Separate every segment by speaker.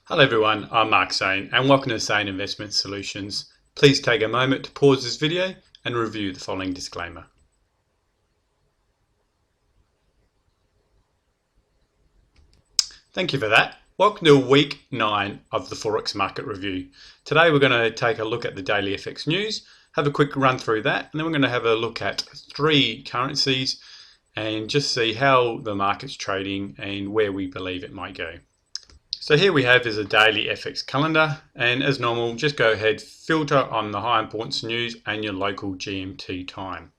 Speaker 1: Hello everyone, I'm Mark Sain and welcome to Sain Investment Solutions. Please take a moment to pause this video and review the following disclaimer. Thank you for that. Welcome to week 9 of the Forex market review. Today we're going to take a look at the daily FX news, have a quick run through that, and then we're going to have a look at 3 currencies and just see how the market's trading and where we believe it might go. So here we have is a daily FX calendar, and as normal, just go ahead, filter on the high importance news and your local GMT time.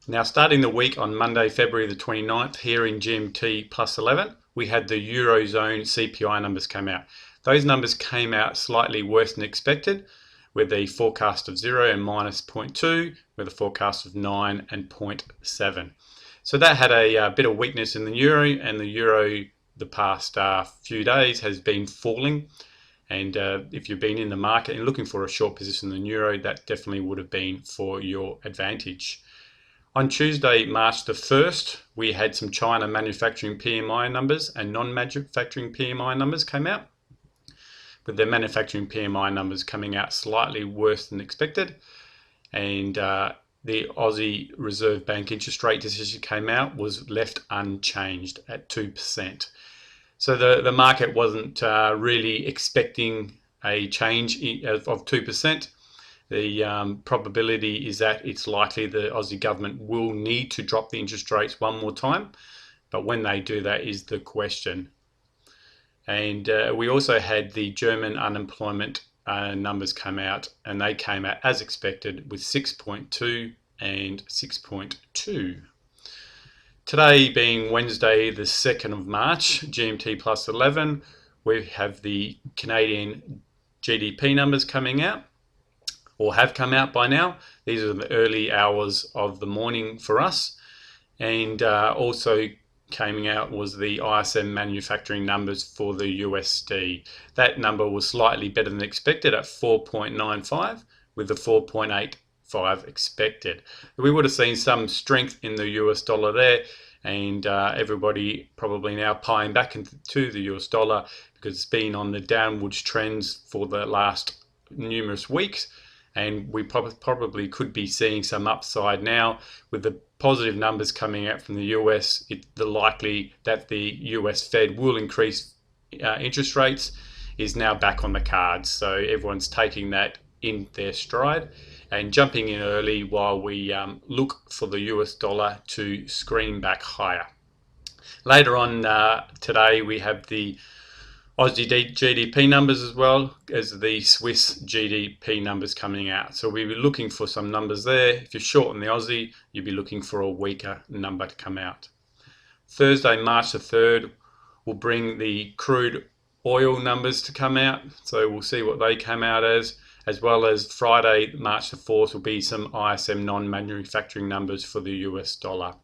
Speaker 1: Now starting the week on Monday, February the 29th, here in GMT plus 11, we had the Eurozone Cpi numbers come out. Those numbers came out slightly worse than expected, with a forecast of 0 and minus 0.2, with a forecast of 9 and 0.7. So that had a bit of weakness in the euro, and the euro the past few days has been falling, and if you've been in the market and looking for a short position in the euro, that definitely would have been for your advantage. On Tuesday, March the 1st, we had some China manufacturing PMI numbers and non-manufacturing PMI numbers came out, with the manufacturing PMI numbers coming out slightly worse than expected, and the Aussie Reserve Bank interest rate decision came out was left unchanged at 2%. So the market wasn't really expecting a change of 2%. The probability is that it's likely the Aussie government will need to drop the interest rates one more time, but when they do that is the question. And we also had the German unemployment numbers come out, and they came out as expected with 6.2 and 6.2. Today being Wednesday the 2nd of March, GMT plus 11, we have the Canadian GDP numbers coming out, or have come out by now. These are the early hours of the morning for us. And also coming out was the ISM manufacturing numbers for the USD. That number was slightly better than expected at 4.95 with the 4.85 expected. We would have seen some strength in the US dollar there, and everybody probably now pieing back into the US dollar because it's been on the downwards trends for the last numerous weeks, and we probably could be seeing some upside now with the positive numbers coming out from the US. It's likely that the US Fed will increase interest rates is now back on the cards, so everyone's taking that in their stride and jumping in early while we look for the US dollar to screen back higher. Later on today we have the Aussie GDP numbers as well as the Swiss GDP numbers coming out. So we'll be looking for some numbers there. If you're short on the Aussie, you'll be looking for a weaker number to come out. Thursday, March the 3rd, will bring the crude oil numbers to come out. So we'll see what they come out as well as Friday, March the 4th, will be some ISM non-manufacturing numbers for the US dollar.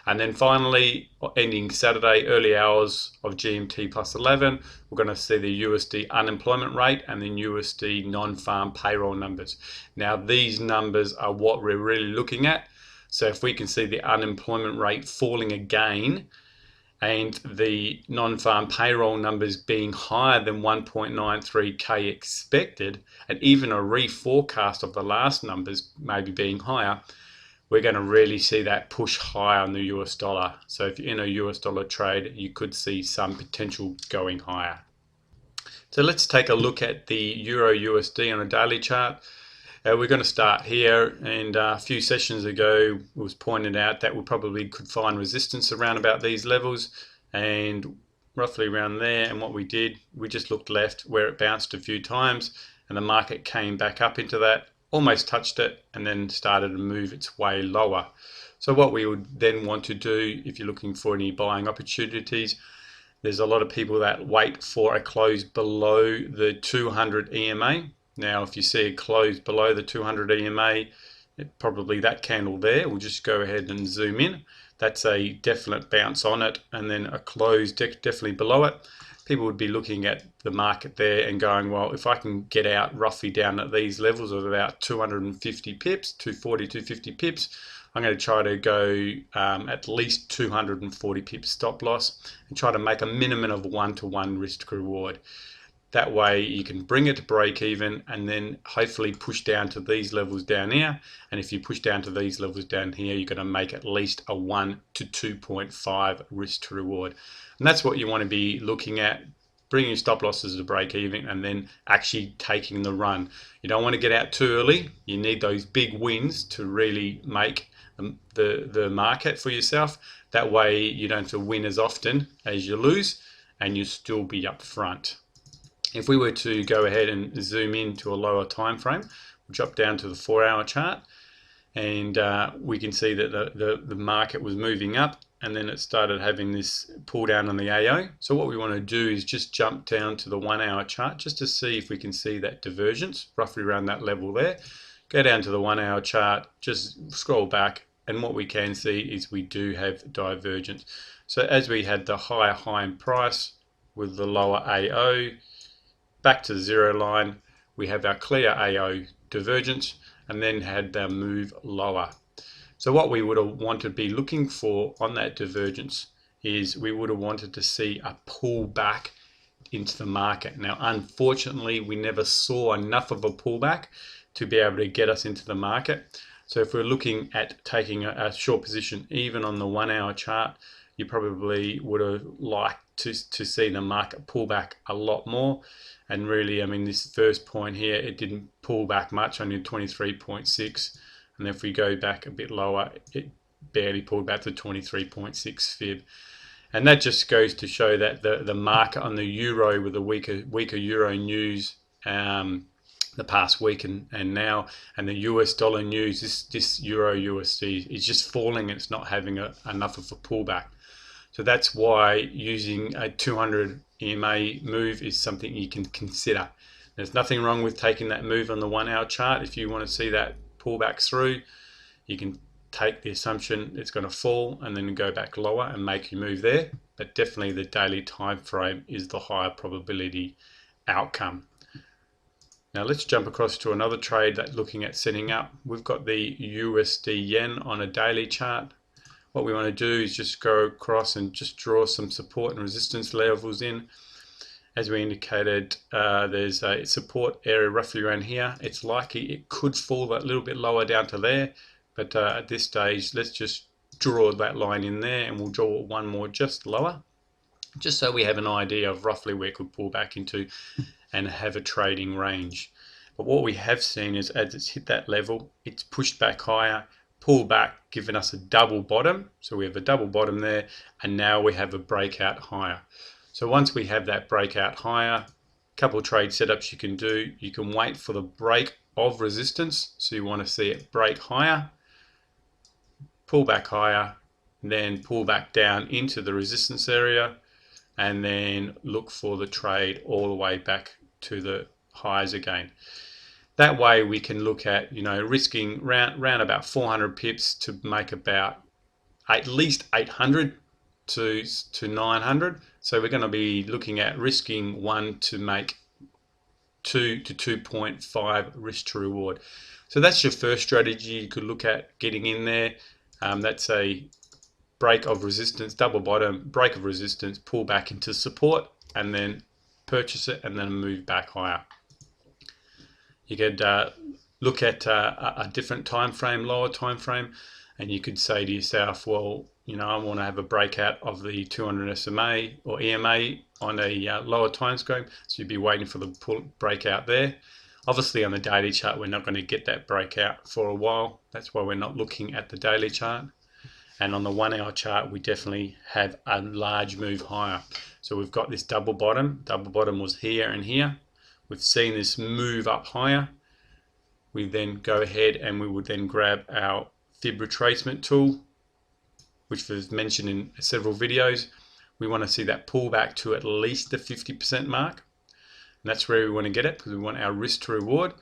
Speaker 1: And then finally, ending Saturday, early hours of GMT plus 11, we're going to see the USD unemployment rate and the USD non-farm payroll numbers. Now, these numbers are what we're really looking at. So if we can see the unemployment rate falling again and the non-farm payroll numbers being higher than 1.93k expected, and even a reforecast of the last numbers maybe being higher, we're going to really see that push higher on the US dollar. So if you're in a US dollar trade, you could see some potential going higher. So let's take a look at the Euro USD on a daily chart. We're going to start here, and a few sessions ago it was pointed out that we probably could find resistance around about these levels and roughly around there. And what we did, we just looked left where it bounced a few times, and the market came back up into that, almost touched it, and then started to move its way lower. So what we would then want to do, if you're looking for any buying opportunities, there's a lot of people that wait for a close below the 200 EMA. Now if you see a close below the 200 EMA, probably that candle there, we'll just go ahead and zoom in. That's a definite bounce on it, and then a close definitely below it. People would be looking at the market there and going, well, if I can get out roughly down at these levels of about 250 pips, 240, 250 pips, I'm going to try to go at least 240 pips stop loss and try to make a minimum of 1-to-1 risk to reward. That way you can bring it to break even and then hopefully push down to these levels down here. And if you push down to these levels down here, you're going to make at least a 1 to 2.5 risk to reward. And that's what you want to be looking at, bringing your stop losses to break even and then actually taking the run. You don't want to get out too early. You need those big wins to really make the market for yourself. That way you don't have to win as often as you lose and you still be up front. If we were to go ahead and zoom in to a lower time frame, we'll drop down to the 4-hour chart, and we can see that the market was moving up and then it started having this pull down on the AO. So what we want to do is just jump down to the 1-hour chart just to see if we can see that divergence roughly around that level there. Go down to the 1-hour chart, just scroll back, and what we can see is we do have divergence. So as we had the higher high in price with the lower AO, back to the zero line, we have our clear AO divergence and then had the move lower. So what we would have wanted to be looking for on that divergence is we would have wanted to see a pullback into the market. Now, unfortunately, we never saw enough of a pullback to be able to get us into the market. So if we're looking at taking a short position, even on the 1-hour chart, you probably would have liked to see the market pull back a lot more. And really, I mean, this first point here, it didn't pull back much, only 23.6. And if we go back a bit lower, it barely pulled back to 23.6 fib. And that just goes to show that the market on the euro with the weaker euro news the past week and now, and the US dollar news, this euro USD is just falling and it's not having enough of a pullback. So that's why using a 200 EMA move is something you can consider. There's nothing wrong with taking that move on the 1-hour chart. If you want to see that pullback through, you can take the assumption it's going to fall and then go back lower and make your move there. But definitely the daily time frame is the higher probability outcome. Now let's jump across to another trade that looking at setting up. We've got the USD Yen on a daily chart. What we want to do is just go across and just draw some support and resistance levels in. As we indicated, there's a support area roughly around here. It's likely it could fall a little bit lower down to there, but at this stage, let's just draw that line in there, and we'll draw one more just lower, just so we have an idea of roughly where it could pull back into and have a trading range. But what we have seen is as it's hit that level, it's pushed back higher, pull back, giving us a double bottom. So we have a double bottom there, and now we have a breakout higher. So once we have that breakout higher, a couple of trade setups you can do. You can wait for the break of resistance. So you want to see it break higher, pull back higher, then pull back down into the resistance area, and then look for the trade all the way back to the highs again. That way we can look at, risking round about 400 pips to make about at least 800 to 900. So we're going to be looking at risking 1 to make 2 to 2.5 risk to reward. So that's your first strategy. You could look at getting in there. That's a break of resistance, double bottom, break of resistance, pull back into support, and then purchase it and then move back higher. You could look at a different time frame, lower time frame, and you could say to yourself, well, I want to have a breakout of the 200 SMA or EMA on a lower time frame, so you'd be waiting for the breakout there. Obviously on the daily chart, we're not going to get that breakout for a while. That's why we're not looking at the daily chart. And on the 1-hour chart, we definitely have a large move higher. So we've got this double bottom. Double bottom was here and here. We've seen this move up higher. We then go ahead and we would then grab our Fib retracement tool, which was mentioned in several videos. We want to see that pull back to at least the 50% mark. And that's where we want to get it, because we want our risk to reward.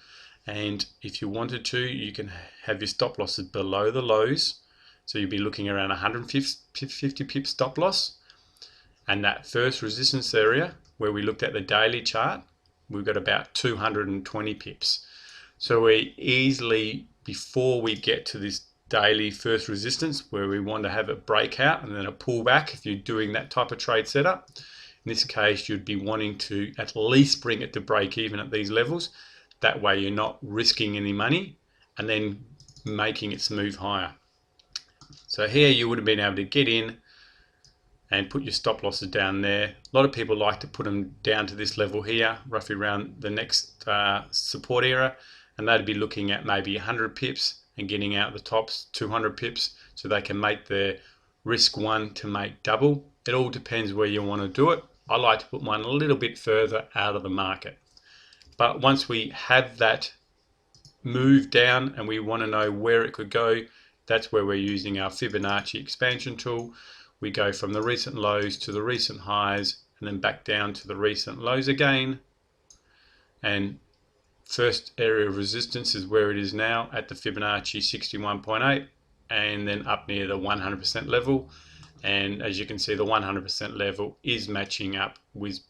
Speaker 1: And if you wanted to, you can have your stop losses below the lows. So you'll be looking around 150 pip stop loss. And that first resistance area where we looked at the daily chart, we've got about 220 pips. So we easily, before we get to this daily first resistance where we want to have a breakout and then a pullback if you're doing that type of trade setup. In this case, you'd be wanting to at least bring it to break even at these levels. That way you're not risking any money and then making it move higher. So here you would have been able to get in and put your stop losses down there. A lot of people like to put them down to this level here, roughly around the next support area, and they'd be looking at maybe 100 pips and getting out the tops 200 pips, so they can make their risk one to make double. It all depends where you want to do it. I like to put mine a little bit further out of the market. But once we have that move down and we want to know where it could go, that's where we're using our Fibonacci Expansion tool. We go from the recent lows to the recent highs and then back down to the recent lows again. And first area of resistance is where it is now at the Fibonacci 61.8 and then up near the 100% level. And as you can see, the 100% level is matching up with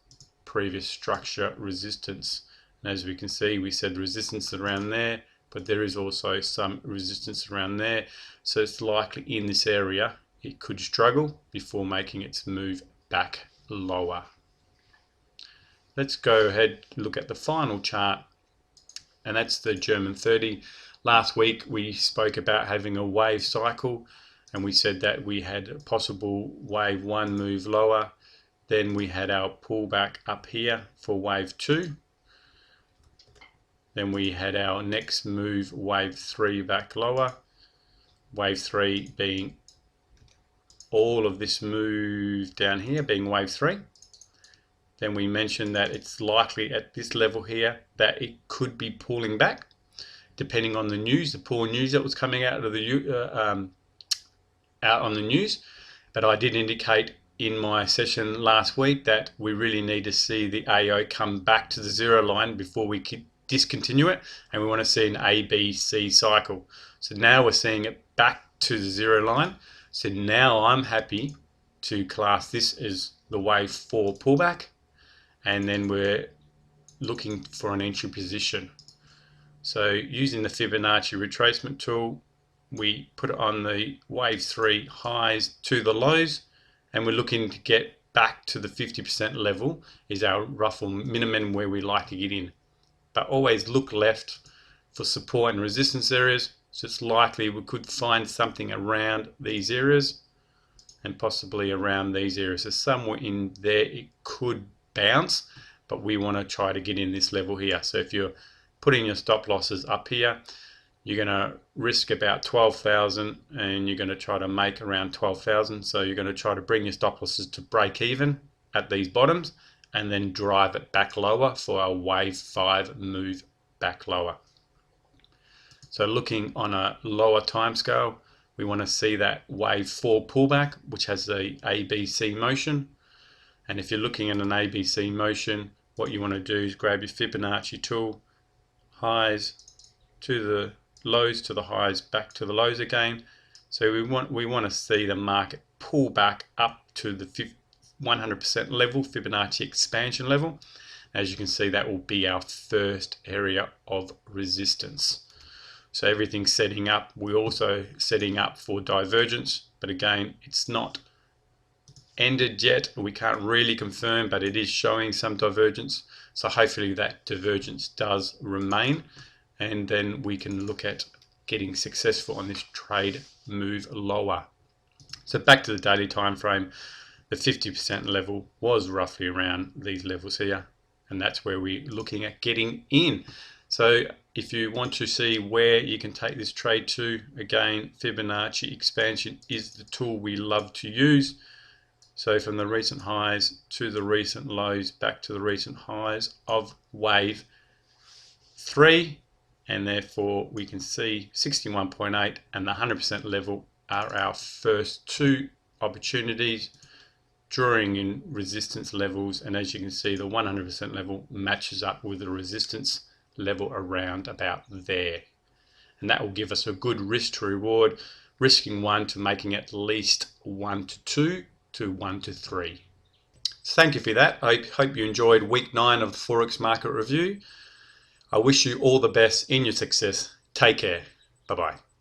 Speaker 1: previous structure resistance. And as we can see, we said resistance around there, but there is also some resistance around there. So it's likely in this area it could struggle before making its move back lower. Let's go ahead and look at the final chart, and that's the German 30. Last week we spoke about having a wave cycle, and we said that we had a possible wave 1 move lower, then we had our pullback up here for wave 2, then we had our next move wave 3 back lower, wave 3 being all of this move down here being wave 3. Then we mentioned that it's likely at this level here that it could be pulling back, depending on the news, the poor news that was coming out of the out on the news. But I did indicate in my session last week that we really need to see the AO come back to the zero line before we can discontinue it, and we want to see an ABC cycle. So now we're seeing it back to the zero line. So now I'm happy to class this as the wave 4 pullback, and then we're looking for an entry position. So using the Fibonacci Retracement tool, we put it on the wave 3 highs to the lows, and we're looking to get back to the 50% level is our rough minimum where we like to get in. But always look left for support and resistance areas. So it's likely we could find something around these areas and possibly around these areas. So somewhere in there it could bounce, but we want to try to get in this level here. So if you're putting your stop losses up here, you're going to risk about 12,000 and you're going to try to make around 12,000. So you're going to try to bring your stop losses to break even at these bottoms and then drive it back lower for our wave 5 move back lower. So looking on a lower time scale, we want to see that wave 4 pullback, which has a ABC motion. And if you're looking at an ABC motion, what you want to do is grab your Fibonacci tool, highs to the lows to the highs, back to the lows again. So we want to see the market pull back up to the 100% level, Fibonacci expansion level. As you can see, that will be our first area of resistance. So everything's setting up. We're also setting up for divergence, but again, it's not ended yet. We can't really confirm, but it is showing some divergence. So hopefully that divergence does remain, and then we can look at getting successful on this trade move lower. So back to the daily time frame, the 50% level was roughly around these levels here, and that's where we're looking at getting in. So if you want to see where you can take this trade to, again, Fibonacci Expansion is the tool we love to use. So from the recent highs to the recent lows, back to the recent highs of wave 3, and therefore we can see 61.8 and the 100% level are our first 2 opportunities, drawing in resistance levels, and as you can see, the 100% level matches up with the resistance level around about there, and that will give us a good risk to reward, risking 1 to making at least 1 to 2 to 1 to 3. So thank you for that. I hope you enjoyed week 9 of the Forex market review. I wish you all the best in your success. Take care. Bye bye.